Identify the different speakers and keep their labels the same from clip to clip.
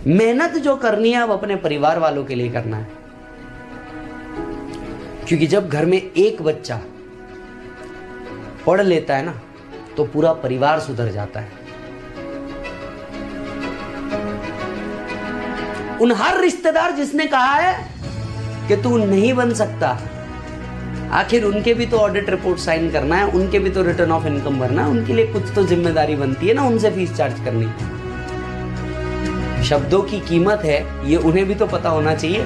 Speaker 1: मेहनत जो करनी है अब अपने परिवार वालों के लिए करना है, क्योंकि जब घर में एक बच्चा पढ़ लेता है ना तो पूरा परिवार सुधर जाता है। उन हर रिश्तेदार जिसने कहा है कि तू नहीं बन सकता, आखिर उनके भी तो ऑडिट रिपोर्ट साइन करना है, उनके भी तो रिटर्न ऑफ इनकम भरना है, उनके लिए कुछ तो जिम्मेदारी बनती है ना, उनसे फीस चार्ज करनी। शब्दों की कीमत है ये उन्हें भी तो पता होना चाहिए।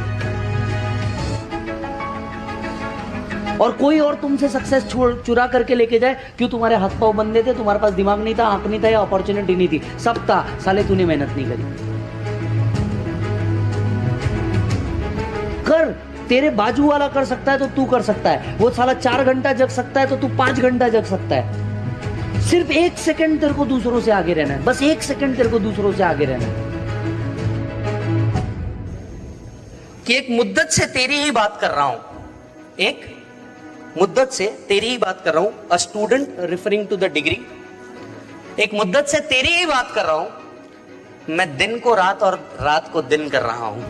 Speaker 1: और कोई और तुमसे सक्सेस चुरा करके लेके जाए, क्यों? तुम्हारे हाथ पांव बंदे थे, तुम्हारे पास दिमाग नहीं था, आंख नहीं था, या अपॉर्चुनिटी नहीं थी, सब था, साले तूने मेहनत नहीं करी। कर, तेरे बाजू वाला कर सकता है तो तू कर सकता है। वो साला 4 घंटा जग सकता है तो तू 5 घंटा जग सकता है। सिर्फ 1 सेकंड तेरे को दूसरों से आगे रहना है, बस 1 सेकंड तेरे को दूसरों से आगे रहना है। कि एक मुद्दत से तेरी ही बात कर रहा हूं, एक मुद्दत से तेरी ही बात कर रहा हूं, a student referring to the degree, एक मुद्दत से तेरी ही बात कर रहा हूं, मैं दिन को रात और रात को दिन कर रहा हूं।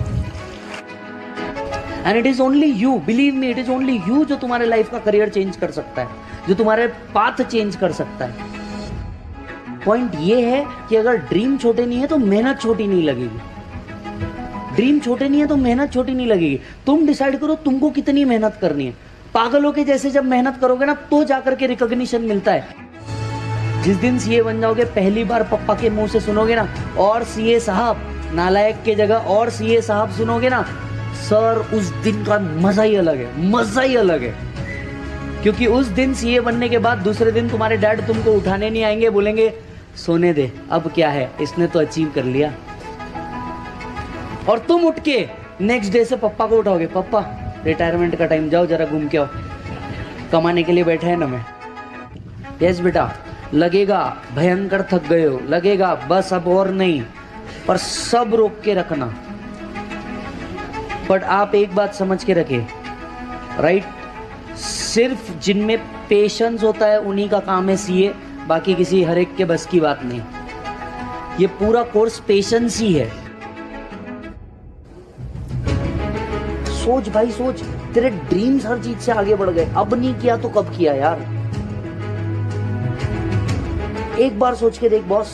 Speaker 1: And it is only you, believe me, it is only you जो तुम्हारे लाइफ का करियर चेंज कर सकता है, जो तुम्हारे पाथ चेंज कर सकता है। पॉइंट ये है कि अगर ड्रीम छोटे नहीं है तो मेहनत छोटी नहीं लगेगी। ड्रीम छोटे नहीं है तो मेहनत छोटी नहीं लगेगी। तुम डिसाइड करो तुमको कितनी मेहनत करनी है। पागलों के जैसे जब मेहनत करोगे ना तो जाकर के रिकॉग्निशन मिलता है। जिस दिन सीए बन जाओगे, पहली बार पप्पा के मुंह से सुनोगे ना, और सीए साहब, नालायक के जगह और सीए साहब सुनोगे ना, सर, उस दिन का मजा ही अलग है, मजा ही अलग है। क्योंकि उस दिन सीए बनने के बाद दूसरे दिन तुम्हारे डैड तुमको उठाने नहीं आएंगे, बोलेंगे सोने दे, अब क्या है, इसने तो अचीव कर लिया। और तुम उठ के नेक्स्ट डे से पप्पा को उठाओगे, पप्पा रिटायरमेंट का टाइम, जाओ जरा घूम के आओ, कमाने के लिए बैठे हैं ना मैं। यस बेटा, लगेगा भयंकर थक गए हो, लगेगा बस अब और नहीं, पर सब रोक के रखना। बट आप एक बात समझ के रखें, राइट, सिर्फ जिनमें पेशेंस होता है उन्हीं का काम है सीए, बाकी किसी हर एक के बस की बात नहीं। ये पूरा कोर्स पेशेंस ही है। सोच भाई सोच, तेरे ड्रीम्स हर चीज से आगे बढ़ गए, अब नहीं किया तो कब किया यार। एक बार सोच के देख बॉस,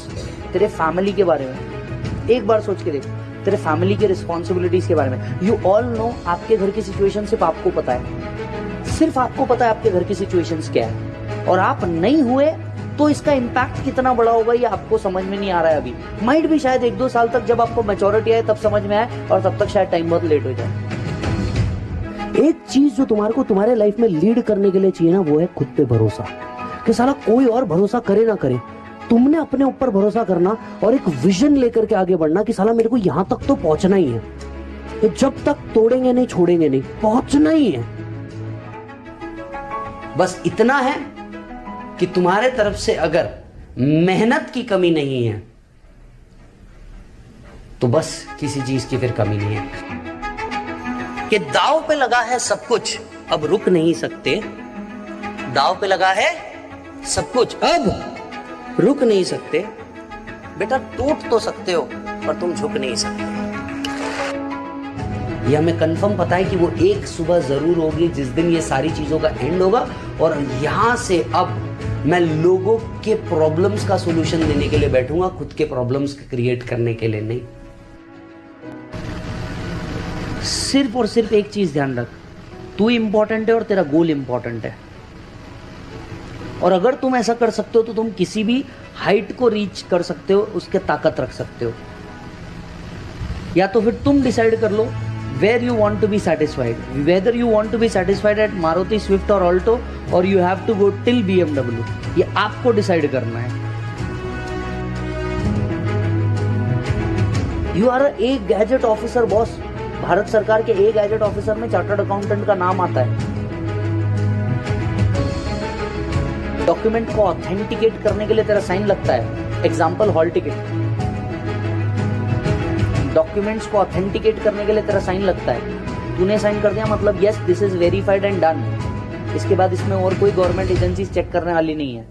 Speaker 1: तेरे फैमिली के बारे में एक बार सोच के देख, तेरे फैमिली के रिस्पॉन्सिबिलिटीज के बारे में। यू ऑल नो, आपके घर की सिचुएशन सिर्फ आपको पता है, सिर्फ आपको पता है आपके घर की सिचुएशंस क्या है, और आप नहीं हुए तो इसका इम्पैक्ट कितना बड़ा होगा ये आपको समझ में नहीं आ रहा है अभी। माइट भी शायद 1-2 साल तक जब आपको मैच्योरिटी आए तब समझ में आए, और तब तक शायद टाइम बहुत लेट हो जाए। एक चीज जो तुम्हारे को तुम्हारे लाइफ में लीड करने के लिए चाहिए ना, वो है खुद पे भरोसा। कि साला कोई और भरोसा करे ना करे, तुमने अपने ऊपर भरोसा करना और एक विजन लेकर के आगे बढ़ना कि साला मेरे को यहां तक तो पहुंचना ही है। तो जब तक तोड़ेंगे नहीं, छोड़ेंगे नहीं, पहुंचना ही है। बस इतना है कि तुम्हारे तरफ से अगर मेहनत की कमी नहीं है तो बस किसी चीज की फिर कमी नहीं है। कि दांव पे लगा है सब कुछ, अब रुक नहीं सकते। दांव पे लगा है सब कुछ, अब रुक नहीं सकते। बेटा टूट तो सकते हो पर तुम झुक नहीं सकते। ये हमें कंफर्म पता है कि वो एक सुबह जरूर होगी जिस दिन ये सारी चीजों का एंड होगा, और यहां से अब मैं लोगों के प्रॉब्लम्स का सॉल्यूशन देने के लिए बैठूंगा, खुद के प्रॉब्लम्स क्रिएट करने के लिए नहीं। सिर्फ और सिर्फ एक चीज ध्यान रख, तू इंपॉर्टेंट है और तेरा गोल इंपॉर्टेंट है। और अगर तुम ऐसा कर सकते हो तो तुम किसी भी हाइट को रीच कर सकते हो, उसके ताकत रख सकते हो। या तो फिर तुम डिसाइड कर लो where you want to be satisfied, whether you want to be satisfied at Maruti Swift or Alto or you have to go till BMW, ये आपको डिसाइड करना है। You are a gadget officer boss. Bharat सरकार के ए gadget officer में chartered accountant का नाम आता है। डॉक्यूमेंट को ऑथेंटिकेट करने के लिए तेरा साइन लगता है। एग्जाम्पल हॉल टिकट, डॉक्यूमेंट्स को ऑथेंटिकेट करने के लिए तेरा साइन लगता है। तूने साइन कर दिया मतलब yes this is verified and done. इसके बाद इसमें और कोई गवर्नमेंट एजेंसी चेक करने वाली नहीं है।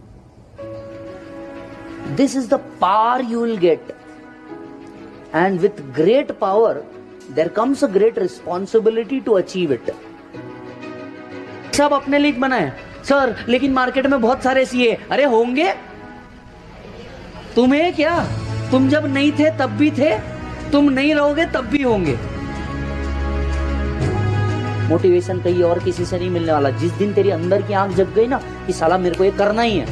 Speaker 1: This is the power you will get and with great power there comes a great responsibility to achieve it. सब अपने लिए बनाए सर, लेकिन मार्केट में बहुत सारे सीए, अरे होंगे, तुम्हें क्या, तुम जब नहीं थे तब भी थे, तुम नहीं रहोगे तब भी होंगे। मोटिवेशन कहीं और किसी से नहीं मिलने वाला। जिस दिन तेरी अंदर की आंख जग गई ना कि साला मेरे को ये करना ही है,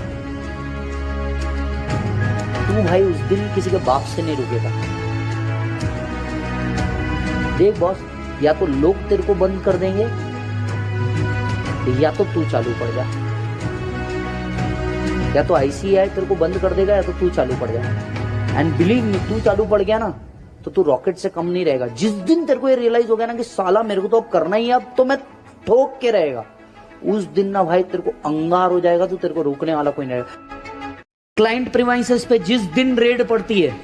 Speaker 1: तू भाई उस दिन किसी के बाप से नहीं रुकेगा। देख बॉस, या तो लोग तेरे को बंद कर देंगे या तो तू चालू पड़ जा, या तो आईसीआई तेरे को बंद कर देगा या तो तू चालू पड़ जा। एंड बिलीव मी, तू चालू पड़ गया ना तो तू रॉकेट से कम नहीं रहेगा। जिस दिन तेरे को ये रियलाइज हो गया ना कि साला मेरे को तो अब करना ही है, अब तो मैं ठोक के रहेगा, उस दिन ना भाई तेरे को अंगार हो जाएगा, तो तेरे को रोकने वाला कोई नहीं रहेगा। क्लाइंट प्रीमाइसेस पे जिस दिन रेड पड़ती है,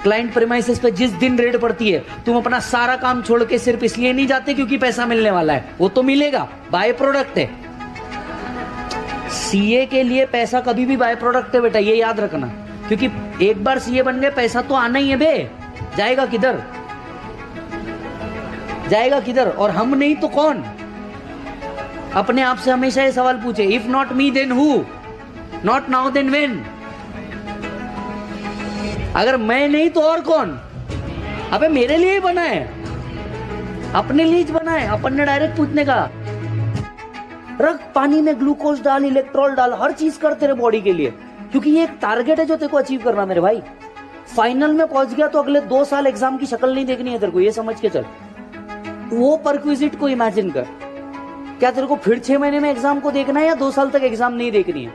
Speaker 1: क्लाइंट प्रीमाइसेस पे जिस दिन रेड पड़ती है, तुम अपना सारा काम छोड़ के सिर्फ इसलिए नहीं जाते क्योंकि पैसा मिलने वाला है, वो तो मिलेगा, बाय प्रोडक्ट है। सीए के लिए पैसा कभी भी बाय प्रोडक्ट है बेटा, ये याद रखना, क्योंकि एक बार सीए बन गए पैसा तो आना ही है बे, जाएगा किधर, जाएगा किधर? और हम नहीं तो कौन? अपने आप से हमेशा ये सवाल पूछे, if not me then who, not now then when. अगर मैं नहीं तो और कौन? अबे मेरे लिए ही बना है, अपने लिए ही बना है। अपन ने डायरेक्ट पूछने का, रख पानी में ग्लूकोज डाल, इलेक्ट्रॉल डाल, हर चीज कर तेरे बॉडी के लिए, क्योंकि ये एक टारगेट है जो तेरे को अचीव करना मेरे भाई। फाइनल में पहुंच गया तो अगले 2 साल एग्जाम की शक्ल नहीं देखनी है तेरे को, ये समझ के चल। वो परक्विजिट को इमेजिन कर, क्या तेरे को फिर 6 महीने में एग्जाम को देखना है या 2 साल तक एग्जाम नहीं देखनी है,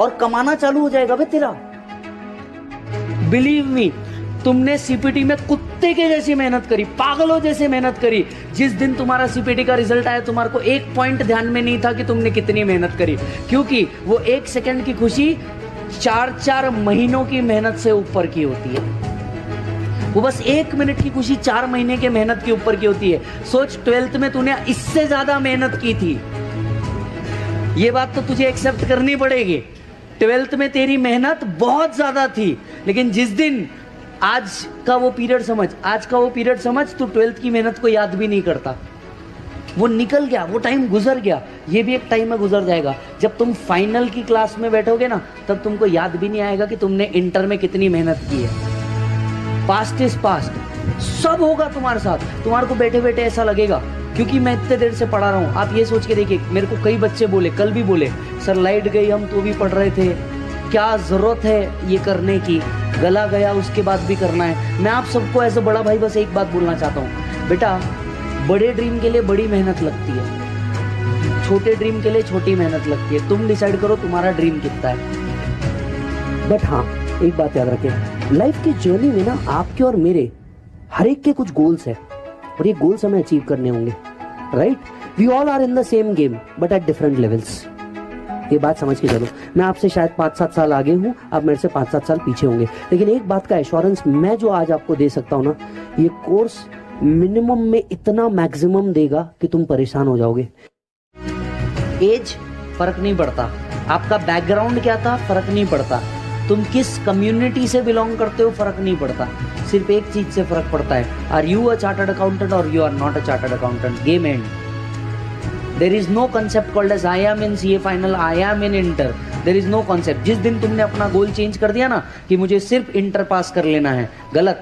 Speaker 1: और कमाना चालू हो जाएगा भाई तेरा। बिलीव मी, तुमने सीपीटी में कुत्ते के जैसी मेहनत करी, पागलों जैसे मेहनत करी। जिस दिन तुम्हारा सीपीटी का रिजल्ट आया, तुम्हारे को एक पॉइंट ध्यान में नहीं था कि तुमने कितनी मेहनत करी, क्योंकि वो 1 सेकंड की खुशी 4-4 महीनों की मेहनत से ऊपर की होती है। वो बस 1 मिनट की खुशी 4 महीने के मेहनत के ऊपर की होती है। सोच, 12th में तूने इससे ज्यादा मेहनत की थी, ये बात तो तुझे एक्सेप्ट करनी पड़ेगी। 12th में तेरी मेहनत बहुत ज्यादा थी, लेकिन जिस दिन आज का वो पीरियड समझ, आज का वो पीरियड समझ, तू 12th की मेहनत को याद भी नहीं करता। वो निकल गया, वो टाइम गुजर गया, ये भी एक टाइम में गुजर जाएगा। जब तुम फाइनल की क्लास में बैठोगे ना, तब तुमको याद भी नहीं आएगा कि तुमने इंटर में कितनी मेहनत की है। पास्ट इज पास्ट, सब होगा तुम्हारे साथ। तुम्हारे को बैठे बैठे ऐसा लगेगा, क्योंकि मैं इतने देर से पढ़ा रहा हूँ। आप ये सोच के देखिए, मेरे को कई बच्चे बोले, कल भी बोले, सर लाइट गई, हम तो भी पढ़ रहे थे, क्या जरूरत है ये करने की, गला गया उसके बाद भी करना है। मैं आप सबको एज अ बड़ा भाई बस एक बात बोलना चाहता हूँ, बेटा बड़े ड्रीम के लिए बड़ी मेहनत लगती है, छोटे ड्रीम के लिए छोटी मेहनत लगती है। तुम डिसाइड करो तुम्हारा ड्रीम कितना है। बट हाँ, एक बात याद रखें, लाइफ की जर्नी में ना आपके और मेरे हर एक के कुछ गोल्स है, और ये गोल्स हमें अचीव करने होंगे, right? We all are in the same game but at different levels. ये बात समझ के चलो। मैं आपसे शायद 5-7 साल आगे हूँ, आप मेरे से 5-7 साल पीछे होंगे, लेकिन एक बात का एश्योरेंस मैं जो आज आपको दे सकता हूँ ना, ये कोर्स मिनिमम में इतना मैक्सिमम देगा कि तुम परेशान हो जाओगे। एज फर्क नहीं पड़ता, आपका बैकग्राउंड क्या था फर्क नहीं पड़ता, तुम किस कम्युनिटी से बिलोंग करते हो फर्क नहीं पड़ता। सिर्फ एक चीज से फर्क पड़ता है, are you a chartered accountant और you are not a chartered accountant. Game end. There is no concept called as I am in CA final, I am in inter. There is no concept. जिस दिन तुमने अपना गोल change कर दिया ना कि मुझे सिर्फ इंटर पास कर लेना है, गलत।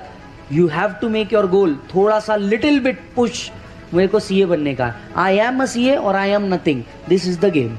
Speaker 1: You have to make your goal थोड़ा सा little bit push, मेरे को CA बनने का। I am a CA और I am nothing. This is the game.